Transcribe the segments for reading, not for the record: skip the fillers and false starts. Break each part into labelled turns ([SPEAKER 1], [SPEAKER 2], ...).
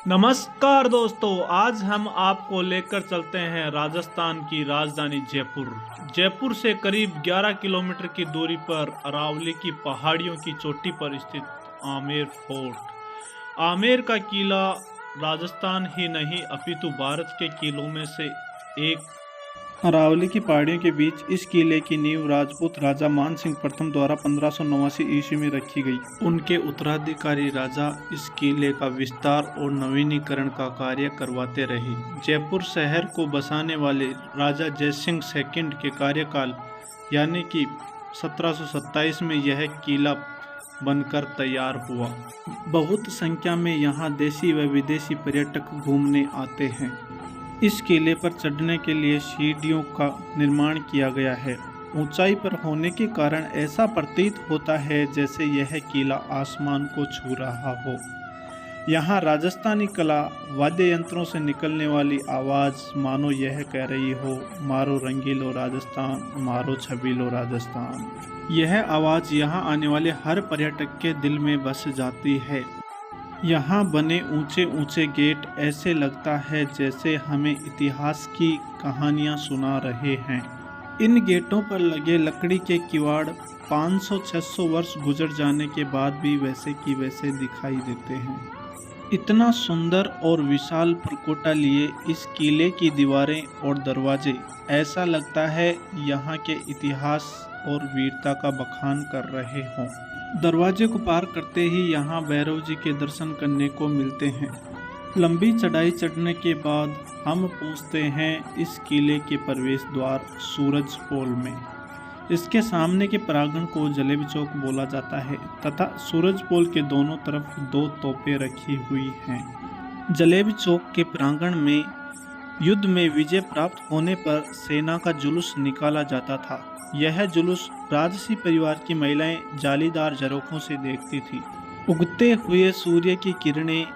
[SPEAKER 1] नमस्कार दोस्तों, आज हम आपको लेकर चलते हैं राजस्थान की राजधानी जयपुर। जयपुर से करीब 11 किलोमीटर की दूरी पर अरावली की पहाड़ियों की चोटी पर स्थित आमेर फोर्ट। आमेर का किला राजस्थान ही नहीं अपितु भारत के किलों में से एक। अरावली की पहाड़ियों के बीच इस किले की नींव राजपूत राजा मान सिंह प्रथम द्वारा 1589 ईस्वी में रखी गई। उनके उत्तराधिकारी राजा इस किले का विस्तार और नवीनीकरण का कार्य करवाते रहे। जयपुर शहर को बसाने वाले राजा जयसिंह सेकंड के कार्यकाल यानी कि 1727 में यह किला बनकर तैयार हुआ। बहुत संख्या में यहाँ देशी व विदेशी पर्यटक घूमने आते हैं। इस किले पर चढ़ने के लिए सीढ़ियों का निर्माण किया गया है। ऊंचाई पर होने के कारण ऐसा प्रतीत होता है जैसे यह किला आसमान को छू रहा हो। यहाँ राजस्थानी कला वाद्य यंत्रों से निकलने वाली आवाज़ मानो यह कह रही हो, मारो रंगीलो राजस्थान, मारो छबीलो राजस्थान। यह आवाज़ यहाँ आने वाले हर पर्यटक के दिल में बस जाती है। यहाँ बने ऊंचे ऊंचे गेट ऐसे लगता है जैसे हमें इतिहास की कहानियाँ सुना रहे हैं। इन गेटों पर लगे लकड़ी के किवाड़ 500-600 वर्ष गुजर जाने के बाद भी वैसे की वैसे दिखाई देते हैं। इतना सुंदर और विशाल परकोटा लिए इस किले की दीवारें और दरवाजे ऐसा लगता है यहाँ के इतिहास और वीरता का बखान कर रहे हों। दरवाजे को पार करते ही यहाँ भैरव जी के दर्शन करने को मिलते हैं। लंबी चढ़ाई चढ़ने के बाद हम पहुँचते हैं इस किले के प्रवेश द्वार सूरज पोल में। इसके सामने के प्रांगण को जलेबी चौक बोला जाता है तथा सूरज पोल के दोनों तरफ 2 तोपें रखी हुई हैं। जलेबी चौक के प्रांगण में युद्ध में विजय प्राप्त होने पर सेना का जुलूस निकाला जाता था। यह जुलूस राजसी परिवार की महिलाएं जालीदार झरोखों से देखती थी। उगते हुए सूर्य की किरणें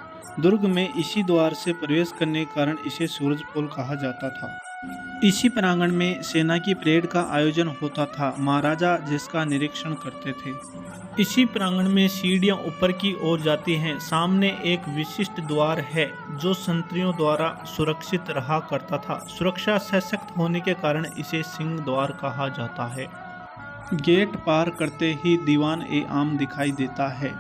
[SPEAKER 1] दुर्ग में इसी द्वार से प्रवेश करने के कारण इसे सूरज पोल कहा जाता था। इसी प्रांगण में सेना की परेड का आयोजन होता था। महाराजा जिसका निरीक्षण करते थे। इसी प्रांगण में सीढ़ियां ऊपर की ओर जाती हैं। सामने एक विशिष्ट द्वार है जो संतरियों द्वारा सुरक्षित रहा करता था। सुरक्षा सशक्त होने के कारण इसे सिंह द्वार कहा जाता है। गेट पार करते ही दीवान ए आम दिखाई देता है।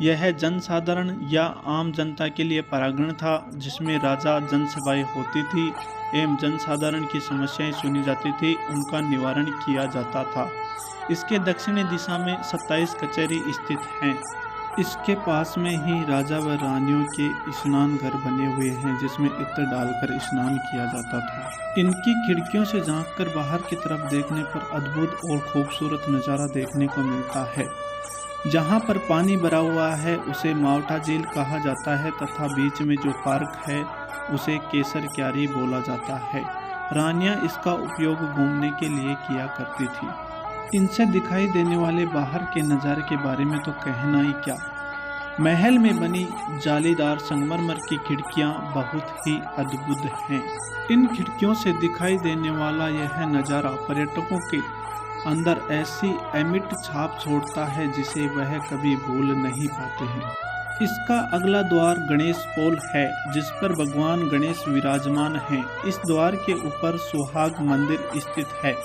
[SPEAKER 1] यह जनसाधारण या आम जनता के लिए प्रांगण था जिसमें राजा जनसभाएं होती थी एवं जनसाधारण की समस्याएं सुनी जाती थी, उनका निवारण किया जाता था। इसके दक्षिणी दिशा में 27 कचहरी स्थित हैं। इसके पास में ही राजा व रानियों के स्नान घर बने हुए हैं जिसमें इत्र डालकर स्नान किया जाता था। इनकी खिड़कियों से झांककर बाहर की तरफ देखने पर अद्भुत और खूबसूरत नज़ारा देखने को मिलता है। जहाँ पर पानी भरा हुआ है उसे मावठा झील कहा जाता है तथा बीच में जो पार्क है उसे केसर क्यारी बोला जाता है। रानियाँ इसका उपयोग घूमने के लिए किया करती थी। इनसे दिखाई देने वाले बाहर के नज़ारे के बारे में तो कहना ही क्या। महल में बनी जालीदार संगमरमर की खिड़कियां बहुत ही अद्भुत हैं। इन खिड़कियों से दिखाई देने वाला यह नज़ारा पर्यटकों के अंदर ऐसी अमिट छाप छोड़ता है जिसे वह कभी भूल नहीं पाते हैं। इसका अगला द्वार गणेश पोल है जिस पर भगवान गणेश विराजमान हैं। इस द्वार के ऊपर सुहाग मंदिर स्थित है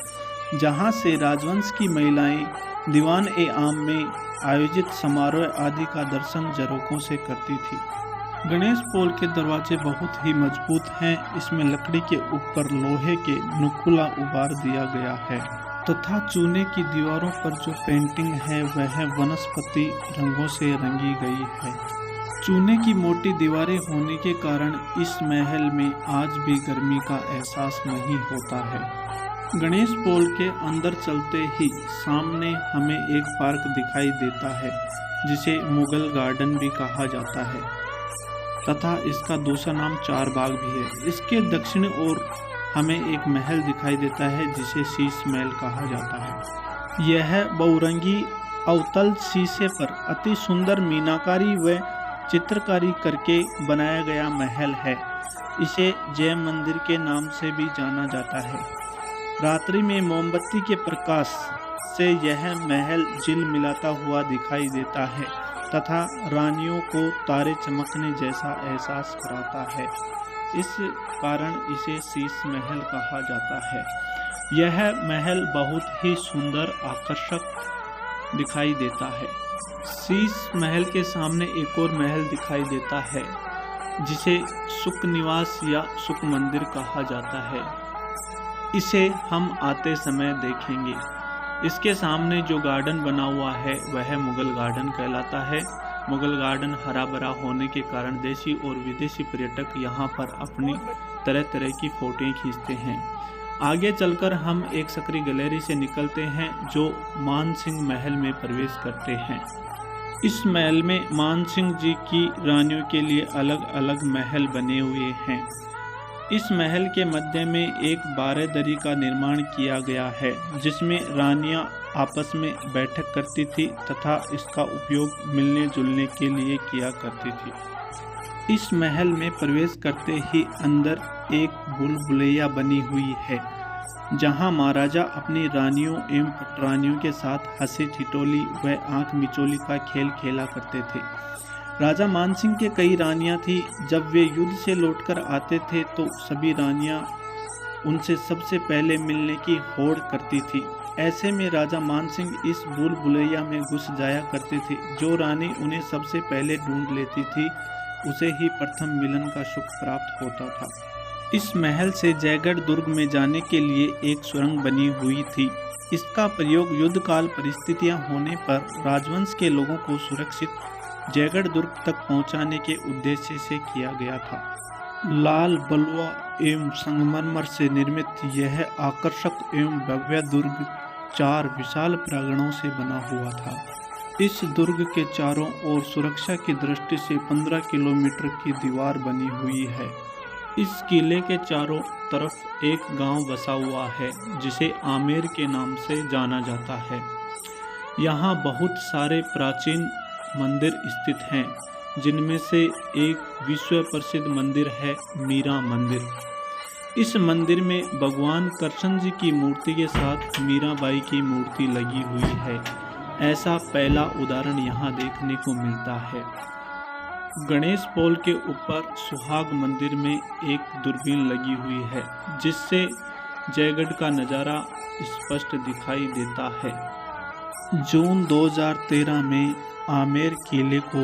[SPEAKER 1] जहां से राजवंश की महिलाएं दीवान ए आम में आयोजित समारोह आदि का दर्शन झरोखों से करती थी। गणेश पोल के दरवाजे बहुत ही मजबूत हैं। इसमें लकड़ी के ऊपर लोहे के नुकुला उभार दिया गया है तथा चूने की दीवारों पर जो पेंटिंग है वह वनस्पति रंगों से रंगी गई है। चूने की मोटी दीवारें होने के कारण इस महल में आज भी गर्मी का एहसास नहीं होता है। गणेश पोल के अंदर चलते ही सामने हमें एक पार्क दिखाई देता है जिसे मुगल गार्डन भी कहा जाता है तथा इसका दूसरा नाम चार बाग भी है। इसके दक्षिण ओर हमें एक महल दिखाई देता है जिसे शीश महल कहा जाता है। यह बहुरंगी अवतल शीशे पर अति सुंदर मीनाकारी व चित्रकारी करके बनाया गया महल है। इसे जय मंदिर के नाम से भी जाना जाता है। रात्रि में मोमबत्ती के प्रकाश से यह महल झिलमिलाता हुआ दिखाई देता है। तथा रानियों को तारे चमकने जैसा एहसास कराता है। इस कारण इसे शीश महल कहा जाता है। यह महल बहुत ही सुंदर आकर्षक दिखाई देता है। शीश महल के सामने एक और महल दिखाई देता है जिसे सुख निवास या सुख मंदिर कहा जाता है। इसे हम आते समय देखेंगे। इसके सामने जो गार्डन बना हुआ है वह मुगल गार्डन कहलाता है। मुगल गार्डन हरा भरा होने के कारण देशी और विदेशी पर्यटक यहाँ पर अपनी तरह तरह की फोटोएं खींचते हैं। आगे चलकर हम एक सकरी गैलरी से निकलते हैं जो मानसिंह महल में प्रवेश करते हैं। इस महल में मानसिंह जी की रानियों के लिए अलग अलग महल बने हुए हैं। इस महल के मध्य में एक बारहदरी का निर्माण किया गया है जिसमें रानियां आपस में बैठक करती थी तथा इसका उपयोग मिलने जुलने के लिए किया करती थी। इस महल में प्रवेश करते ही अंदर एक भूल-भुलैया बनी हुई है जहां महाराजा अपनी रानियों एवं पटरानियों के साथ हंसी ठिठोली व आंख मिचोली का खेल खेला करते थे। राजा मानसिंह के कई रानियां थी। जब वे युद्ध से लौटकर आते थे तो सभी रानियां उनसे सबसे पहले मिलने की होड़ करती थी। ऐसे में राजा मानसिंह इस भूल भुलैया में घुस जाया करते थे। जो रानी उन्हें सबसे पहले ढूंढ लेती थी उसे ही प्रथम मिलन का सुख प्राप्त होता था। इस महल से जयगढ़ दुर्ग में जाने के लिए एक सुरंग बनी हुई थी। इसका प्रयोग युद्ध काल परिस्थितियां होने पर राजवंश के लोगों को सुरक्षित जयगढ़ दुर्ग तक पहुंचाने के उद्देश्य से किया गया था। लाल बलुआ एवं संगमरमर से निर्मित यह आकर्षक एवं भव्य दुर्ग 4 विशाल प्रांगणों से बना हुआ था। इस दुर्ग के चारों ओर सुरक्षा की दृष्टि से 15 किलोमीटर की दीवार बनी हुई है। इस किले के चारों तरफ एक गांव बसा हुआ है जिसे आमेर के नाम से जाना जाता है। यहाँ बहुत सारे प्राचीन मंदिर स्थित हैं जिनमें से एक विश्व प्रसिद्ध मंदिर है मीरा मंदिर। इस मंदिर में भगवान कृष्ण जी की मूर्ति के साथ मीराबाई की मूर्ति लगी हुई है। ऐसा पहला उदाहरण यहाँ देखने को मिलता है। गणेश पोल के ऊपर सुहाग मंदिर में एक दूरबीन लगी हुई है जिससे जयगढ़ का नज़ारा स्पष्ट दिखाई देता है। जून 2013 में आमेर किले को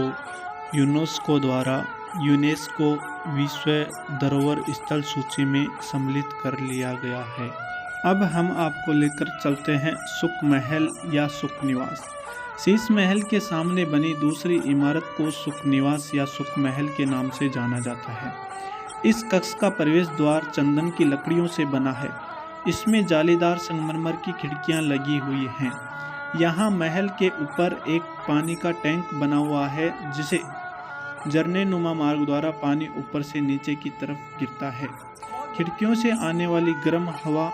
[SPEAKER 1] यूनेस्को द्वारा यूनेस्को विश्व धरोहर स्थल सूची में सम्मिलित कर लिया गया है। अब हम आपको लेकर चलते हैं सुख महल या सुख निवास। शीश महल के सामने बनी दूसरी इमारत को सुख निवास या सुख महल के नाम से जाना जाता है। इस कक्ष का प्रवेश द्वार चंदन की लकड़ियों से बना है। इसमें जालीदार संगमरमर की खिड़कियां लगी हुई हैं। यहाँ महल के ऊपर एक पानी का टैंक बना हुआ है जिसे झरने नुमा मार्ग द्वारा पानी ऊपर से नीचे की तरफ गिरता है। खिड़कियों से आने वाली गर्म हवा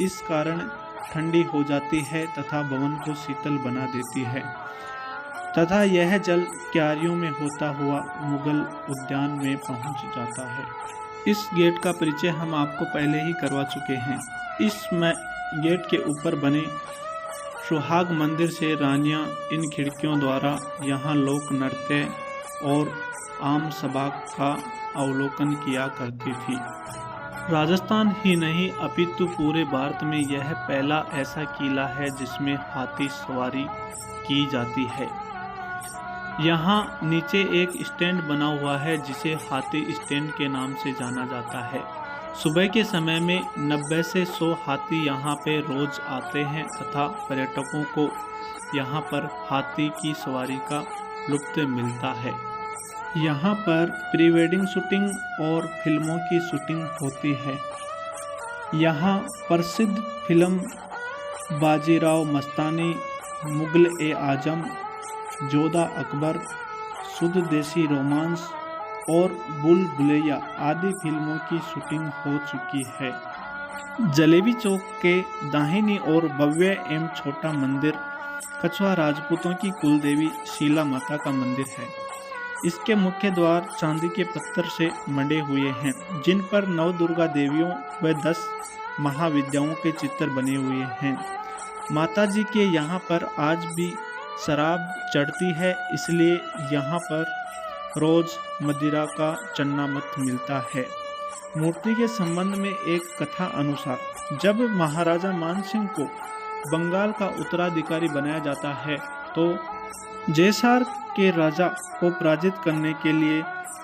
[SPEAKER 1] इस कारण ठंडी हो जाती है तथा भवन को शीतल बना देती है तथा यह जल क्यारियों में होता हुआ मुगल उद्यान में पहुंच जाता है। इस गेट का परिचय हम आपको पहले ही करवा चुके हैं। इस गेट के ऊपर बने सुहाग मंदिर से रानियां इन खिड़कियों द्वारा यहाँ लोक नृत्य और आम सभा का अवलोकन किया करती थी। राजस्थान ही नहीं अपितु पूरे भारत में यह पहला ऐसा किला है जिसमें हाथी सवारी की जाती है। यहाँ नीचे एक स्टैंड बना हुआ है जिसे हाथी स्टैंड के नाम से जाना जाता है। सुबह के समय में 90 से 100 हाथी यहाँ पे रोज आते हैं तथा पर्यटकों को यहाँ पर हाथी की सवारी का लुत्फ मिलता है। यहाँ पर प्री वेडिंग शूटिंग और फिल्मों की शूटिंग होती है। यहाँ प्रसिद्ध फिल्म बाजीराव मस्तानी, मुगल आजम, जोधा अकबर, शुद्ध देसी रोमांस और बुल भुलैया आदि फिल्मों की शूटिंग हो चुकी है। जलेबी चौक के दाहिनी ओर भव्य एवं छोटा मंदिर कछवा राजपूतों की कुलदेवी शीला माता का मंदिर है। इसके मुख्य द्वार चांदी के पत्थर से मंडे हुए हैं जिन पर 9 दुर्गा देवियों व 10 महाविद्याओं के चित्र बने हुए हैं। माता जी के यहाँ पर आज भी शराब चढ़ती है, इसलिए यहाँ पर रोज मदिरा का चन्नामत मिलता है। मूर्ति के संबंध में एक कथा अनुसार जब महाराजा मानसिंह को बंगाल का उत्तराधिकारी बनाया जाता है तो जैसार के राजा को पराजित करने के लिए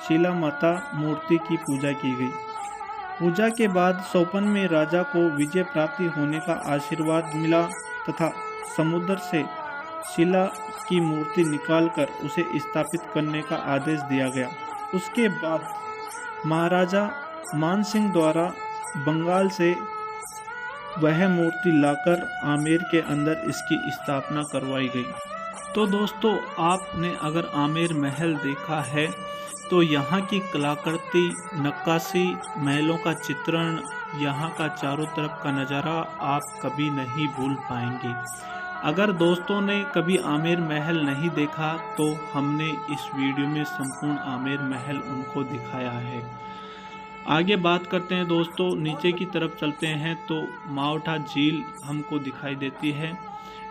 [SPEAKER 1] शीला माता मूर्ति की पूजा की गई। पूजा के बाद 54 में राजा को विजय प्राप्ति होने का आशीर्वाद मिला तथा समुद्र से शीला की मूर्ति निकालकर उसे स्थापित करने का आदेश दिया गया। उसके बाद महाराजा मानसिंह द्वारा बंगाल से वह मूर्ति लाकर आमेर के अंदर इसकी स्थापना करवाई गई। तो दोस्तों, आपने अगर आमेर महल देखा है तो यहाँ की कलाकृति, नक्काशी, महलों का चित्रण, यहाँ का चारों तरफ का नज़ारा आप कभी नहीं भूल पाएंगे। अगर दोस्तों ने कभी आमेर महल नहीं देखा तो हमने इस वीडियो में संपूर्ण आमेर महल उनको दिखाया है। आगे बात करते हैं दोस्तों, नीचे की तरफ चलते हैं तो मावठा झील हमको दिखाई देती है।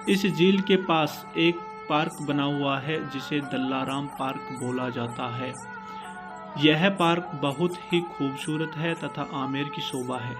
[SPEAKER 1] इस झील के पास एक पार्क बना हुआ है जिसे दल्लाराम पार्क बोला जाता है। यह पार्क बहुत ही खूबसूरत है तथा आमेर की शोभा है।